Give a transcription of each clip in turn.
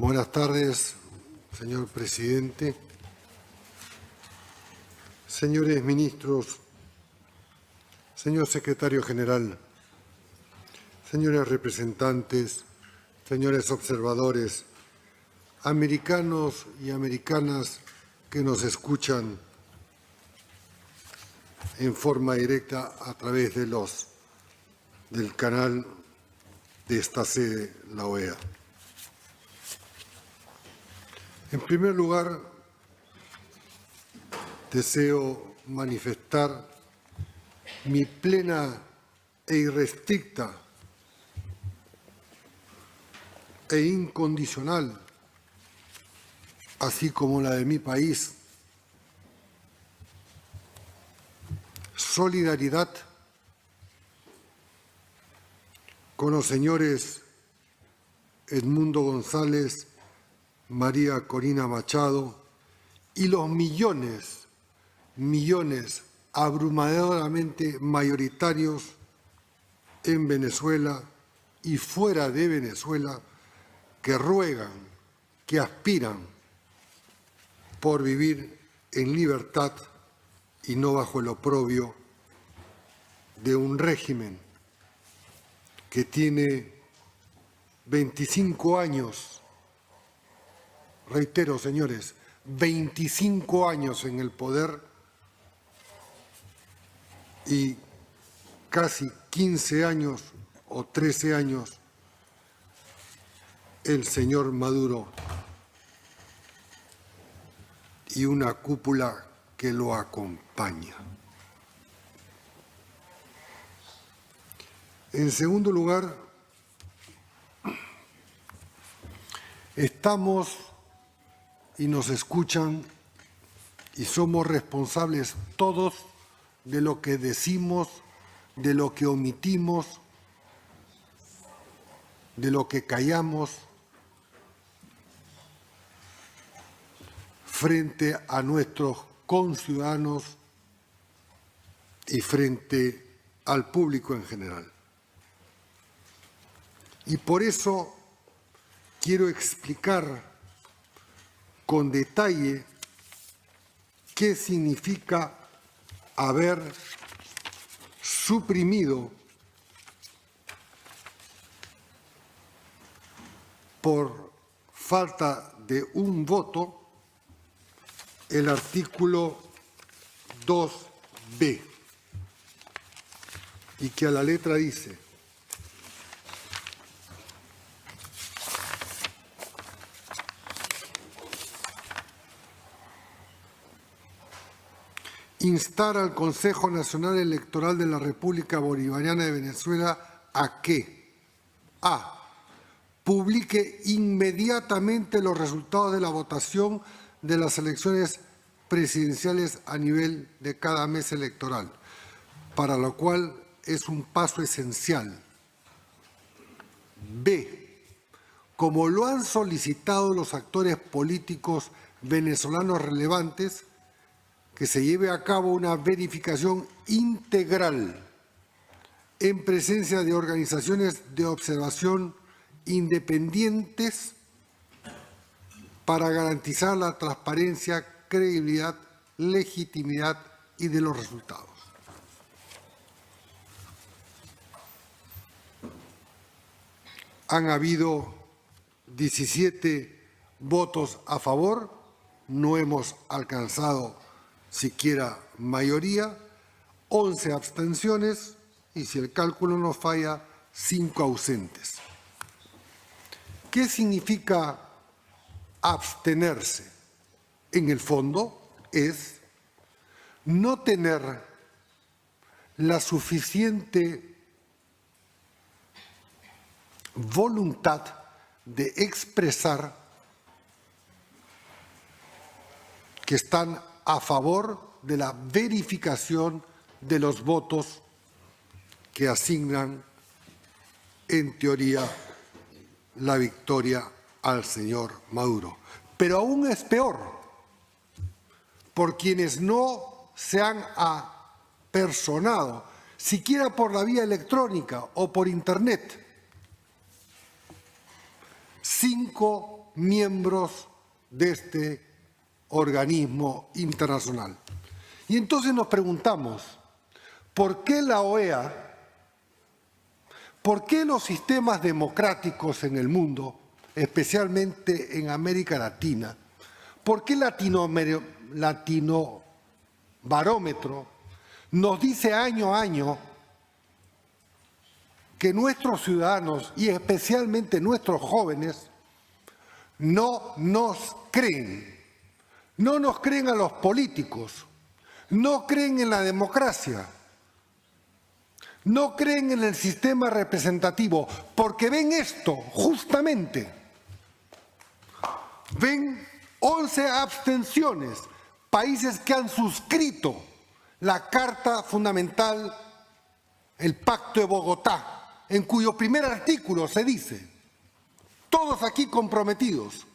Buenas tardes, señor presidente, señores ministros, señor secretario general, señores representantes, señores observadores, americanos y americanas que nos escuchan en forma directa a través del canal de esta sede, la OEA. En primer lugar, deseo manifestar mi plena e irrestricta e incondicional, así como la de mi país, solidaridad con los señores Edmundo González, María Corina Machado y los millones abrumadoramente mayoritarios en Venezuela y fuera de Venezuela que ruegan, que aspiran por vivir en libertad y no bajo el oprobio de un régimen que tiene 25 años. Reitero, señores, 25 años en el poder y casi 15 años o 13 años el señor Maduro y una cúpula que lo acompaña. En segundo lugar, estamos y nos escuchan y somos responsables todos de lo que decimos, de lo que omitimos, de lo que callamos frente a nuestros conciudadanos y frente al público en general. Y por eso quiero explicar con detalle qué significa haber suprimido por falta de un voto el artículo 2b y que a la letra dice: instar al Consejo Nacional Electoral de la República Bolivariana de Venezuela a que a. Publique inmediatamente los resultados de la votación de las elecciones presidenciales a nivel de cada mes electoral, para lo cual es un paso esencial. B. Como lo han solicitado los actores políticos venezolanos relevantes, que se lleve a cabo una verificación integral en presencia de organizaciones de observación independientes para garantizar la transparencia, credibilidad, legitimidad y de los resultados. Han habido 17 votos a favor, no hemos alcanzado siquiera mayoría, 11 abstenciones y, si el cálculo no falla, 5 ausentes. ¿Qué significa abstenerse? En el fondo es no tener la suficiente voluntad de expresar que están a favor de la verificación de los votos que asignan, en teoría, la victoria al señor Maduro. Pero aún es peor por quienes no se han apersonado, siquiera por la vía electrónica o por Internet. 5 miembros de este organismo internacional. Y entonces nos preguntamos, ¿por qué la OEA, por qué los sistemas democráticos en el mundo, especialmente en América Latina, por qué Latinobarómetro nos dice año a año que nuestros ciudadanos y especialmente nuestros jóvenes no nos creen? No nos creen a los políticos, no creen en la democracia, no creen en el sistema representativo, porque ven esto, justamente. Ven 11 abstenciones, países que han suscrito la Carta Fundamental, el Pacto de Bogotá, en cuyo primer artículo se dice, todos aquí comprometidos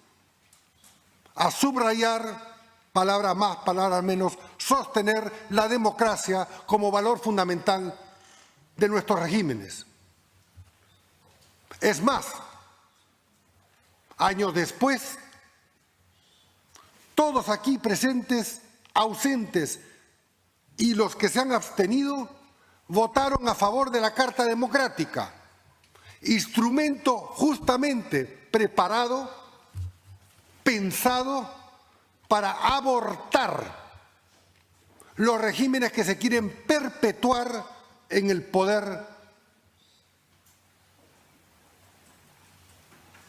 a subrayar, palabra más, palabra menos, sostener la democracia como valor fundamental de nuestros regímenes. Es más, años después, todos aquí presentes, ausentes y los que se han abstenido, votaron a favor de la Carta Democrática, instrumento justamente preparado, pensado para abortar los regímenes que se quieren perpetuar en el poder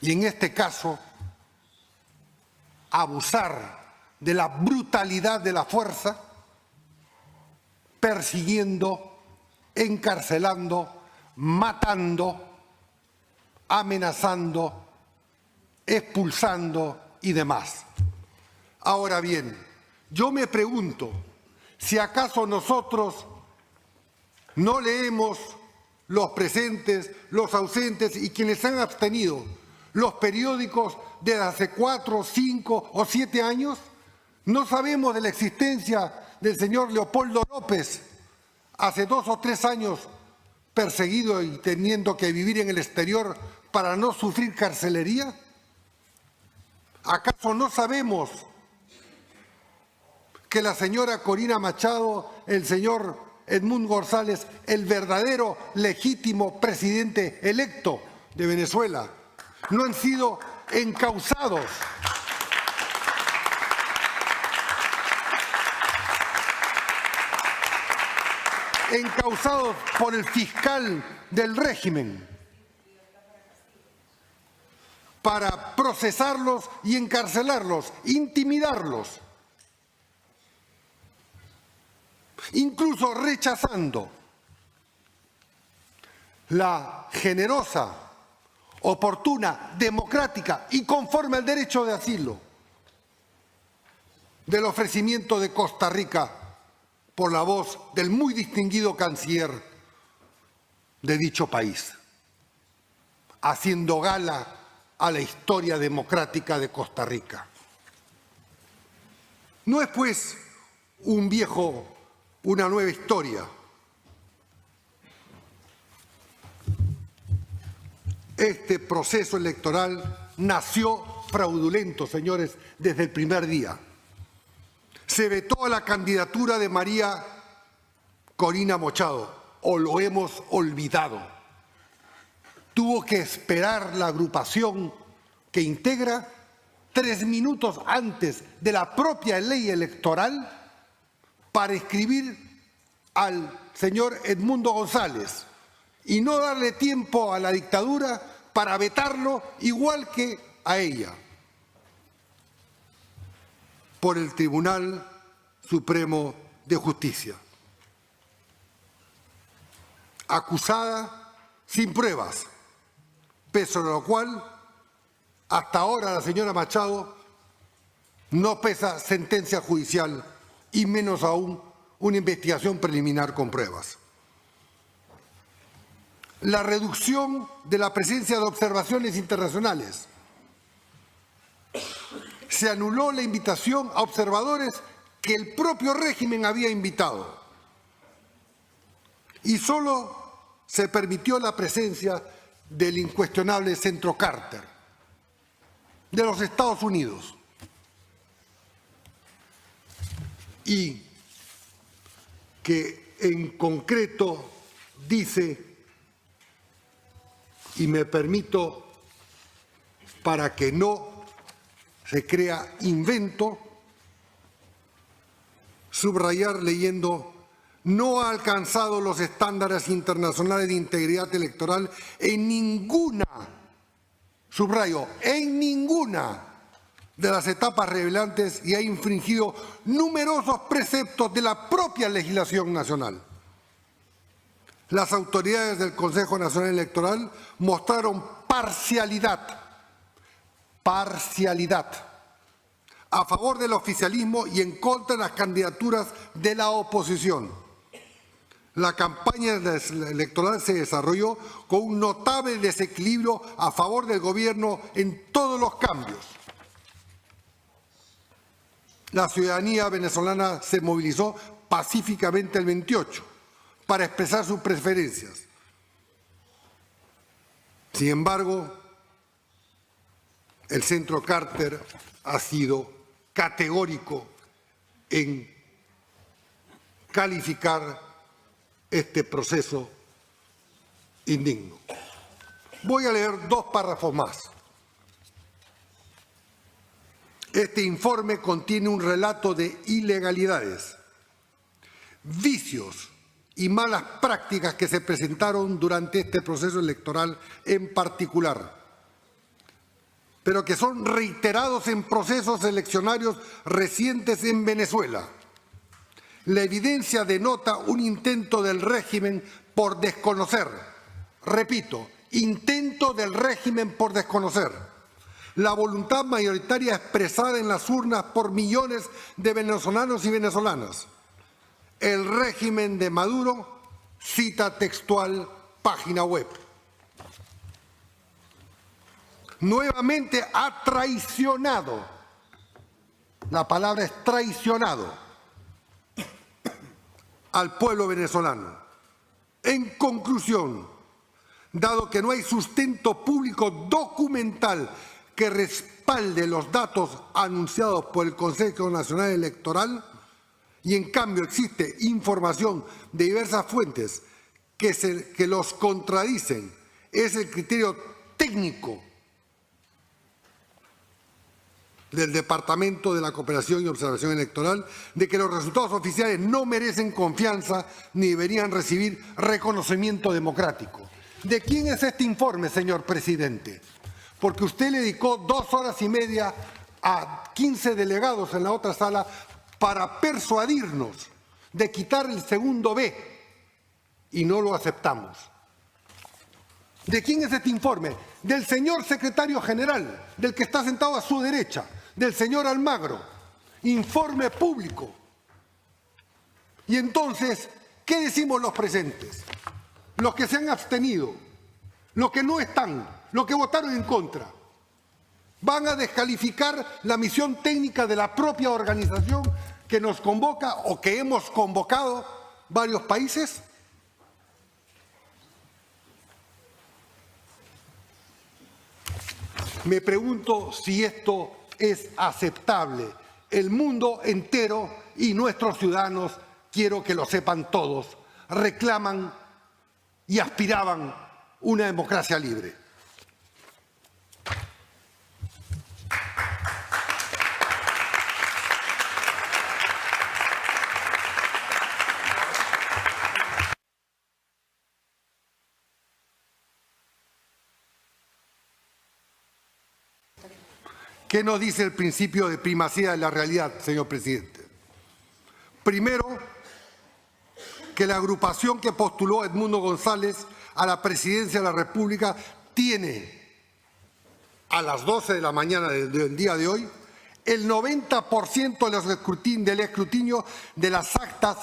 y en este caso abusar de la brutalidad de la fuerza, persiguiendo, encarcelando, matando, amenazando, expulsando y demás. Ahora bien, yo me pregunto si acaso nosotros no leemos, los presentes, los ausentes y quienes se han abstenido, los periódicos de hace 4, 5 o 7 años. No sabemos de la existencia del señor Leopoldo López, hace 2 o 3 años perseguido y teniendo que vivir en el exterior para no sufrir carcelería. ¿Acaso no sabemos que la señora Corina Machado, el señor Edmundo González, el verdadero legítimo presidente electo de Venezuela, no han sido encausados por el fiscal del régimen para procesarlos y encarcelarlos, intimidarlos, incluso rechazando la generosa, oportuna, democrática y conforme al derecho de asilo del ofrecimiento de Costa Rica por la voz del muy distinguido canciller de dicho país, haciendo gala a la historia democrática de Costa Rica. No es pues una nueva historia. Este proceso electoral nació fraudulento, señores, desde el primer día. Se vetó a la candidatura de María Corina Machado, o lo hemos olvidado. Tuvo que esperar la agrupación que integra 3 minutos antes de la propia ley electoral para escribir al señor Edmundo González y no darle tiempo a la dictadura para vetarlo igual que a ella por el Tribunal Supremo de Justicia. Acusada sin pruebas, pese a lo cual hasta ahora la señora Machado no pesa sentencia judicial y menos aún una investigación preliminar con pruebas. La reducción de la presencia de observaciones internacionales. Se anuló la invitación a observadores que el propio régimen había invitado y solo se permitió la presencia del incuestionable Centro Carter. de los Estados Unidos. Y que en concreto dice, y me permito, para que no se crea invento, subrayar leyendo: no ha alcanzado los estándares internacionales de integridad electoral en ninguna, subrayo, en ninguna de las etapas relevantes y ha infringido numerosos preceptos de la propia legislación nacional. Las autoridades del Consejo Nacional Electoral mostraron parcialidad a favor del oficialismo y en contra de las candidaturas de la oposición. La campaña electoral se desarrolló con un notable desequilibrio a favor del gobierno en todos los cambios. La ciudadanía venezolana se movilizó pacíficamente el 28 para expresar sus preferencias. Sin embargo, el Centro Carter ha sido categórico en calificar este proceso indigno. Voy a leer 2 párrafos más. Este informe contiene un relato de ilegalidades, vicios y malas prácticas que se presentaron durante este proceso electoral en particular, pero que son reiterados en procesos eleccionarios recientes en Venezuela. La evidencia denota un intento del régimen por desconocer, repito, intento del régimen por desconocer la voluntad mayoritaria expresada en las urnas por millones de venezolanos y venezolanas. El régimen de Maduro, cita textual, página web, nuevamente ha traicionado, la palabra es traicionado, al pueblo venezolano. En conclusión, dado que no hay sustento público documental que respalde los datos anunciados por el Consejo Nacional Electoral, y en cambio existe información de diversas fuentes que los contradicen, es el criterio técnico del Departamento de la Cooperación y Observación Electoral de que los resultados oficiales no merecen confianza ni deberían recibir reconocimiento democrático. ¿De quién es este informe, señor presidente? Porque usted le dedicó 2 horas y media a 15 delegados en la otra sala para persuadirnos de quitar el segundo B y no lo aceptamos. ¿De quién es este informe? Del señor secretario general, del que está sentado a su derecha, del señor Almagro. Informe público. Y entonces, ¿qué decimos los presentes? Los que se han abstenido, los que no están, los que votaron en contra, ¿van a descalificar la misión técnica de la propia organización que nos convoca o que hemos convocado varios países? Me pregunto si esto es aceptable. El mundo entero y nuestros ciudadanos, quiero que lo sepan todos, reclaman y aspiraban una democracia libre. ¿Qué nos dice el principio de primacía de la realidad, señor presidente? Primero, que la agrupación que postuló a Edmundo González a la presidencia de la República tiene a las 12 de la mañana del día de hoy el 90% del escrutinio de las actas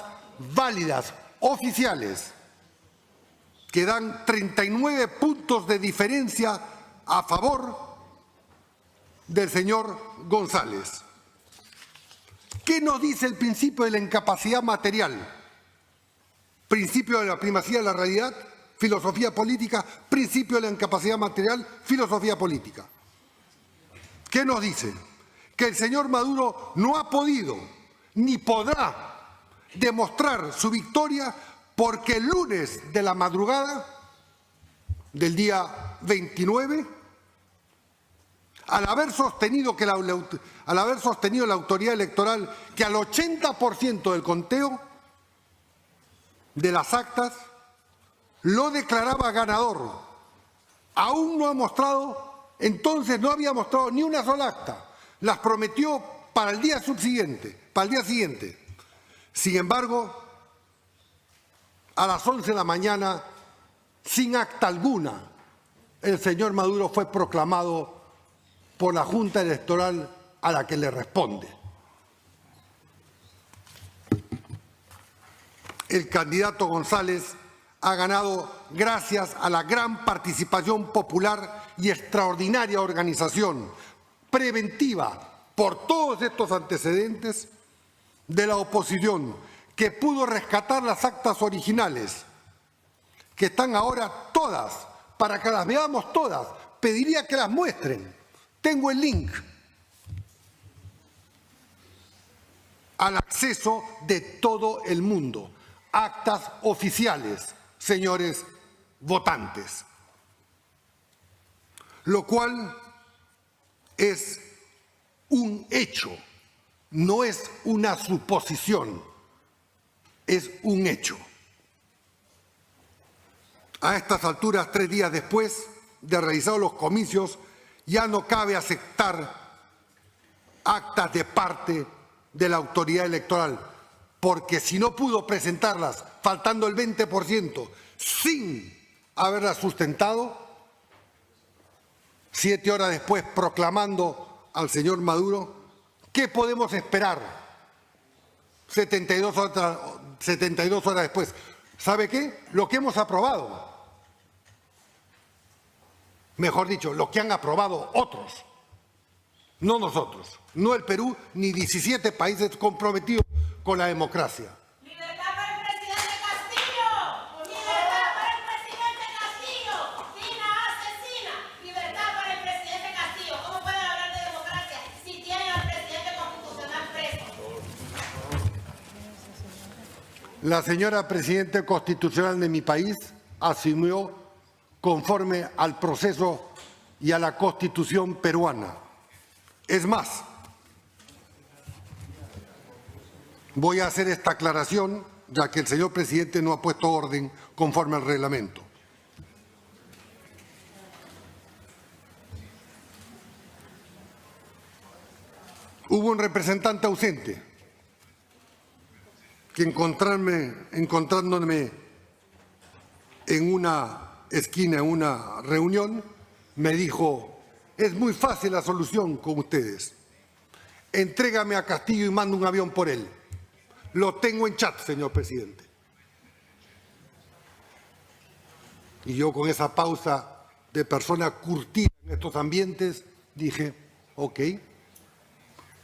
válidas, oficiales, que dan 39 puntos de diferencia a favor del señor González. ¿Qué nos dice el principio de la incapacidad material? Principio de la primacía de la realidad, filosofía política, principio de la incapacidad material, filosofía política. ¿Qué nos dice? Que el señor Maduro no ha podido ni podrá demostrar su victoria porque el lunes de la madrugada del día 29, al haber sostenido la autoridad electoral que al 80% del conteo de las actas lo declaraba ganador, aún no ha mostrado, entonces no había mostrado ni una sola acta, las prometió para el día subsiguiente, para el día siguiente. Sin embargo, a las 11 de la mañana, sin acta alguna, el señor Maduro fue proclamado por la Junta Electoral a la que le responde. El candidato González ha ganado gracias a la gran participación popular y extraordinaria organización preventiva por todos estos antecedentes de la oposición, que pudo rescatar las actas originales, que están ahora todas, para que las veamos todas. Pediría que las muestren. Tengo el link al acceso de todo el mundo. Actas oficiales, señores votantes. Lo cual es un hecho, no es una suposición, es un hecho. A estas alturas, 3 días después de realizados los comicios, ya no cabe aceptar actas de parte de la autoridad electoral, porque si no pudo presentarlas faltando el 20% sin haberlas sustentado, 7 horas después proclamando al señor Maduro, ¿qué podemos esperar 72 horas después? ¿Sabe qué? Lo que hemos aprobado. Mejor dicho, lo que han aprobado otros, no nosotros, no el Perú, ni 17 países comprometidos con la democracia. ¡Libertad para el presidente Castillo! ¡Libertad para el presidente Castillo! ¡Fina asesina! ¡Libertad para el presidente Castillo! ¿Cómo pueden hablar de democracia si tienen al presidente constitucional preso? La señora presidenta constitucional de mi país asumió conforme al proceso y a la Constitución peruana. Es más, voy a hacer esta aclaración, ya que el señor presidente no ha puesto orden conforme al reglamento. Hubo un representante ausente que encontrándome en una esquina, en una reunión, me dijo: es muy fácil la solución con ustedes. Entrégame a Castillo y mando un avión por él. Lo tengo en chat, señor presidente. Y yo, con esa pausa de persona curtida en estos ambientes, dije: ok,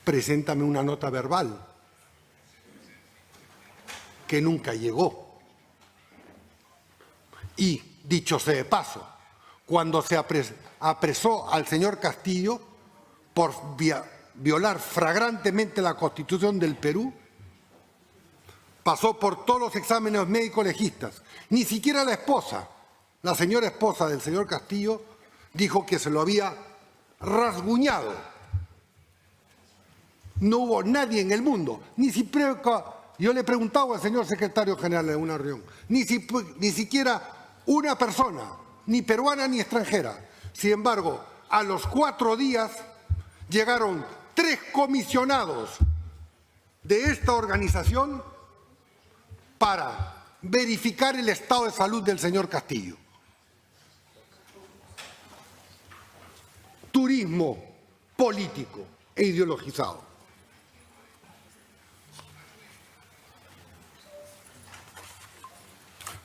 preséntame una nota verbal, que nunca llegó. Y, dicho sea de paso, cuando se apresó al señor Castillo por violar flagrantemente la Constitución del Perú, pasó por todos los exámenes médico-legistas. Ni siquiera la esposa, la señora esposa del señor Castillo, dijo que se lo había rasguñado. No hubo nadie en el mundo, ni siquiera, yo le preguntaba al señor secretario general en una reunión, ni siquiera una persona, ni peruana ni extranjera. Sin embargo, a los 4 días llegaron 3 comisionados de esta organización para verificar el estado de salud del señor Castillo. Turismo político e ideologizado.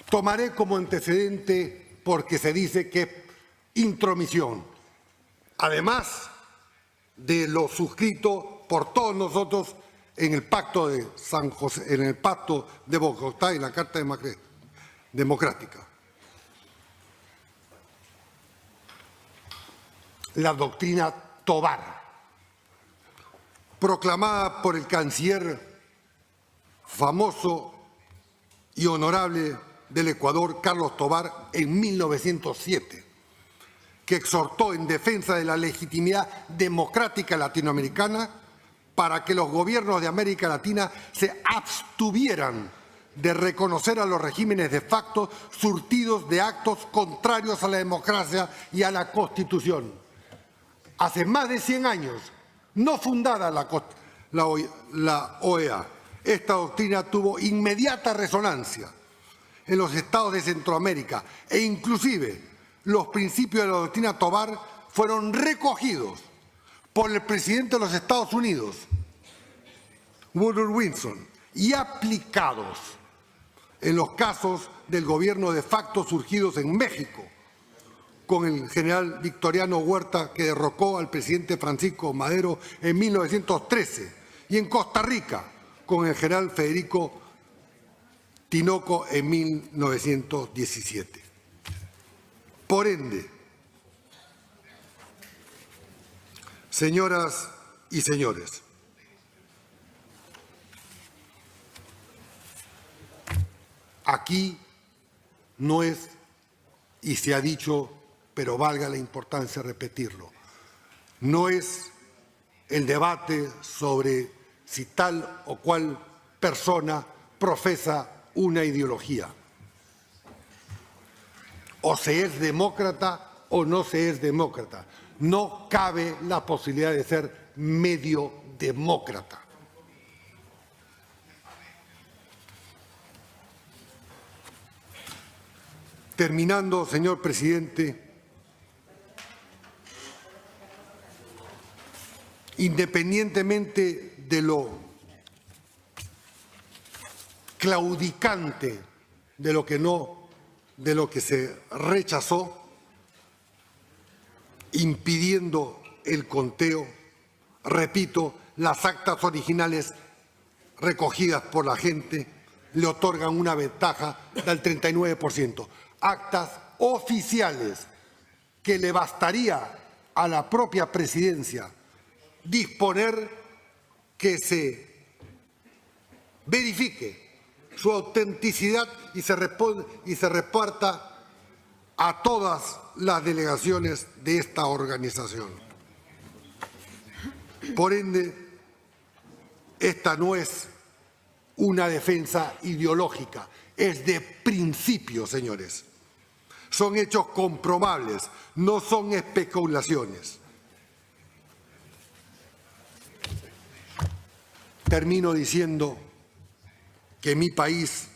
Tomaré como antecedente porque se dice que es intromisión, además de lo suscrito por todos nosotros en el Pacto de San José, en el Pacto de Bogotá y la Carta Democrática. La doctrina Tobar. proclamada por el canciller famoso y honorable del Ecuador, Carlos Tobar, en 1907, que exhortó en defensa de la legitimidad democrática latinoamericana para que los gobiernos de América Latina se abstuvieran de reconocer a los regímenes de facto surtidos de actos contrarios a la democracia y a la Constitución. Hace más de 100 años, no fundada la OEA, esta doctrina tuvo inmediata resonancia en los estados de Centroamérica e inclusive los principios de la doctrina Tobar fueron recogidos por el presidente de los Estados Unidos, Woodrow Wilson, y aplicados en los casos del gobierno de facto surgidos en México, con el general Victoriano Huerta, que derrocó al presidente Francisco Madero en 1913, y en Costa Rica, con el general Federico Tinoco en 1917. Por ende, señoras y señores, aquí no es, y se ha dicho, pero valga la importancia repetirlo, no es el debate sobre si tal o cual persona profesa una ideología. O se es demócrata o no se es demócrata. No cabe la posibilidad de ser medio demócrata. Terminando, señor presidente, independientemente de lo claudicante de lo que se rechazó, impidiendo el conteo, repito, las actas originales recogidas por la gente le otorgan una ventaja del 39%. Actas oficiales que le bastaría a la propia presidencia disponer que se verifique su autenticidad y se reparta a todas las delegaciones de esta organización. Por ende, esta no es una defensa ideológica, es de principio, señores. Son hechos comprobables, no son especulaciones. Termino diciendo que mi país,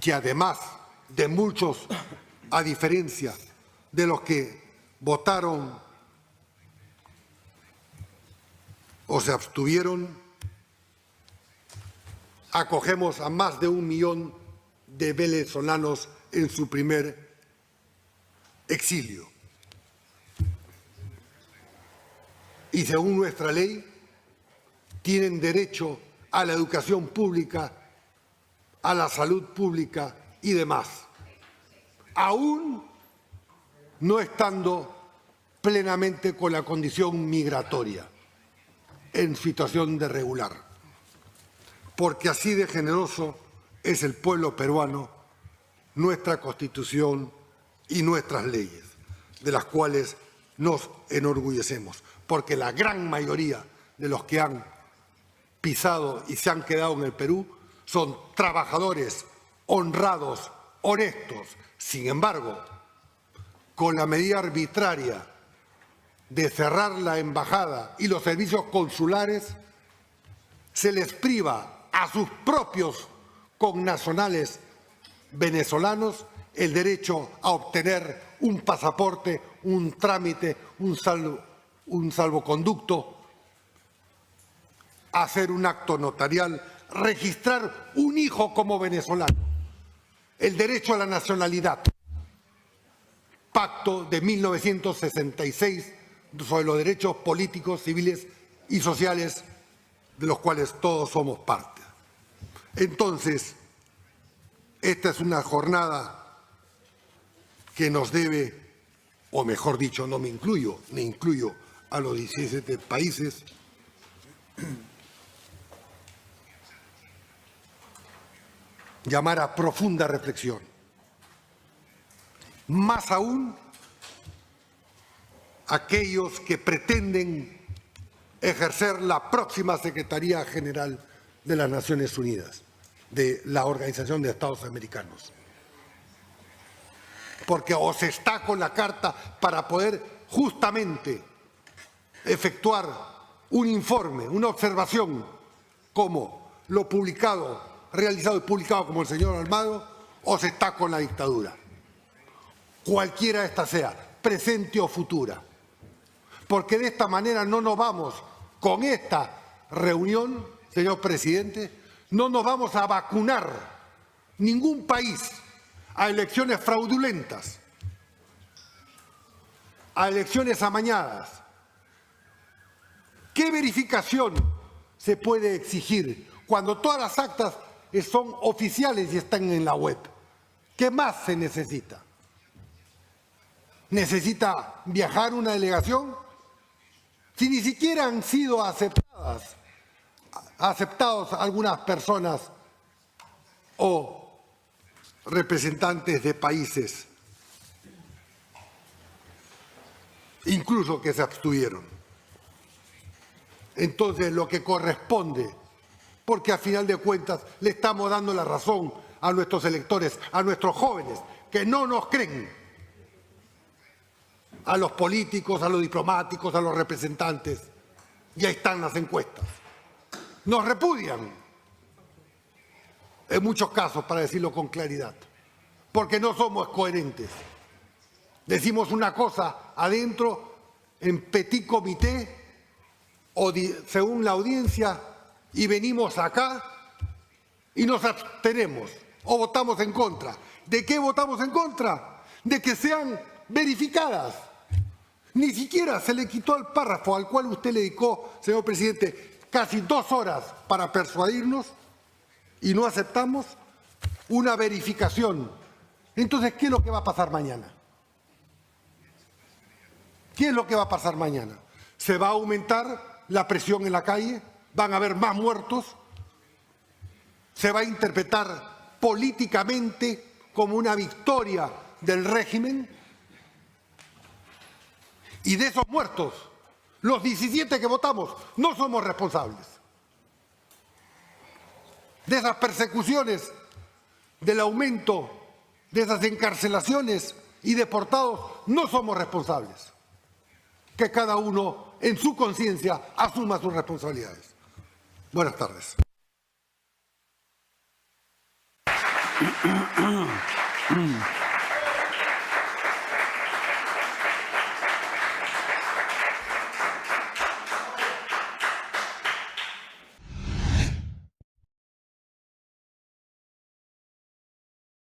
que además de muchos, a diferencia de los que votaron o se abstuvieron, acogemos a más de 1 millón de venezolanos en su primer exilio. Y según nuestra ley, tienen derecho a la educación pública, a la salud pública y demás, aún no estando plenamente con la condición migratoria, en situación de regular. Porque así de generoso es el pueblo peruano, nuestra Constitución y nuestras leyes, de las cuales nos enorgullecemos, porque la gran mayoría de los que han pisado y se han quedado en el Perú son trabajadores honrados, honestos. Sin embargo, con la medida arbitraria de cerrar la embajada y los servicios consulares, se les priva a sus propios connacionales venezolanos el derecho a obtener un pasaporte, un trámite, un salvoconducto, hacer un acto notarial, registrar un hijo como venezolano, el derecho a la nacionalidad, pacto de 1966 sobre los derechos políticos, civiles y sociales de los cuales todos somos parte. Entonces, esta es una jornada que nos debe, o mejor dicho, no me incluyo, ni incluyo a los 17 países, llamar a profunda reflexión. Más aún aquellos que pretenden ejercer la próxima Secretaría General de las Naciones Unidas, de la Organización de Estados Americanos. Porque o se está con la carta para poder justamente efectuar un informe, una observación, como lo realizado y publicado como el señor Almagro, o se está con la dictadura. Cualquiera esta sea, presente o futura. Porque de esta manera no nos vamos, con esta reunión, señor presidente, no nos vamos a vacunar ningún país a elecciones fraudulentas, a elecciones amañadas. ¿Qué verificación se puede exigir cuando todas las actas son oficiales y están en la web? ¿Qué más se necesita? ¿Necesita viajar una delegación? Si ni siquiera han sido aceptados algunas personas o representantes de países, incluso que se abstuvieron. Entonces, lo que corresponde, porque a final de cuentas le estamos dando la razón a nuestros electores, a nuestros jóvenes, que no nos creen, a los políticos, a los diplomáticos, a los representantes, y ahí están las encuestas. Nos repudian, en muchos casos, para decirlo con claridad, porque no somos coherentes. Decimos una cosa adentro, en petit comité, o según la audiencia, y venimos acá y nos abstenemos o votamos en contra. ¿De qué votamos en contra? De que sean verificadas. Ni siquiera se le quitó al párrafo al cual usted le dedicó, señor presidente, casi 2 horas para persuadirnos, y no aceptamos una verificación. Entonces, ¿qué es lo que va a pasar mañana? ¿Qué es lo que va a pasar mañana? ¿Se va a aumentar la presión en la calle? ¿Van a haber más muertos? ¿Se va a interpretar políticamente como una victoria del régimen? Y de esos muertos, los 17 que votamos, no somos responsables. De esas persecuciones, del aumento de esas encarcelaciones y deportados, no somos responsables. Que cada uno, en su conciencia, asuma sus responsabilidades. Buenas tardes.